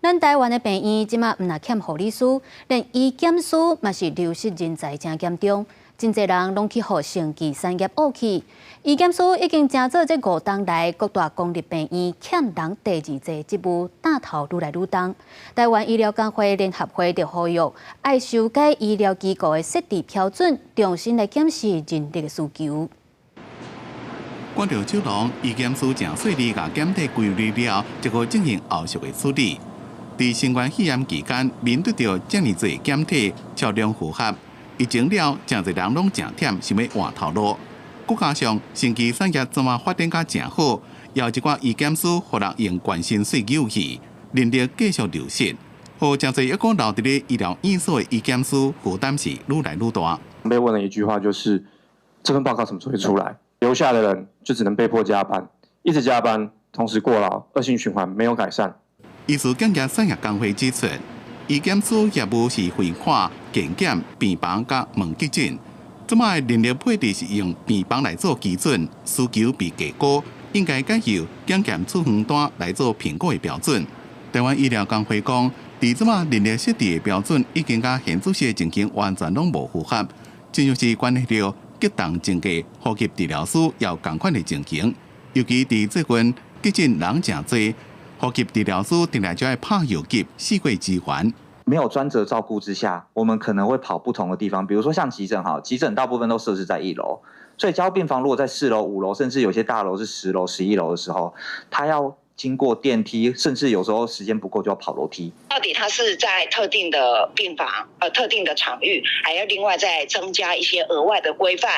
咱台湾的病院即马毋但欠护理师，连医检师嘛是流失人才真严重。真侪人拢去互生技产业误去。医检师已经正做这5档来各大公立病院欠人第二剂职务，担头愈来愈重。台湾医疗工会联合会就呼吁，爱修改医疗机构的设置标准，重新来检视人力的需求。关着酒廊，医检师正细腻甲检体归类了，结果进行后续的处理。在新冠肺炎期间，面对着这么多检体超量负荷。疫情了，真侪人拢正忝，想要换头路。再加上生技产业怎啊发展甲正好，也有一寡医检师互人用关心税救去，人力继续流失，互真侪一个留伫咧医疗院所的医检师负担是愈来愈大。被问了一句话，就是这份报告什么时候会出来？留下的人就只能被迫加班，一直加班，同时过劳，恶性循环没有改善。医师检验产业工会指出。医检师业务是会看、健检、病房甲问急诊。即卖人力配置是用病房来做基准，需求比价高，应该改由检验处方单来做评估的标准。台湾医疗工会讲，伫即卖人力设置的标准已经甲现主席的情形完全拢无符合，这就是关系到急动增加，呼吸治疗师要共款的情形。尤其伫最近急诊人真多。呼吸治疗师定来就要拍药剂，四季支援。没有专责照顾之下，我们可能会跑不同的地方，比如说像急诊哈，急诊大部分都设置在1楼，所以加护病房如果在4楼、5楼，甚至有些大楼是10楼、11楼的时候，它要经过电梯，甚至有时候时间不够就要跑楼梯。到底它是在特定的病房、特定的场域，还要另外再增加一些额外的规范，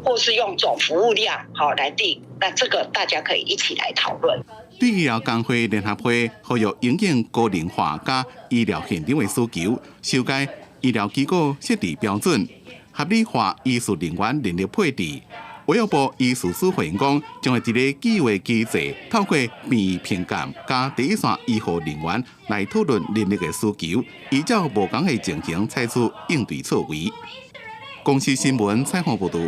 或是用总服务量来定，那这个大家可以一起来讨论。对医疗工会联合会呼吁应用个人化加医疗现场的需求，修改医疗机构设置标准，合理化医术人员人力配置。卫生部医事司回应讲，将会一个计划机制，透过病院评鉴加第一线医护人员来讨论人力的需求，依照无同的情形采取应对措施。公司新闻采访报道。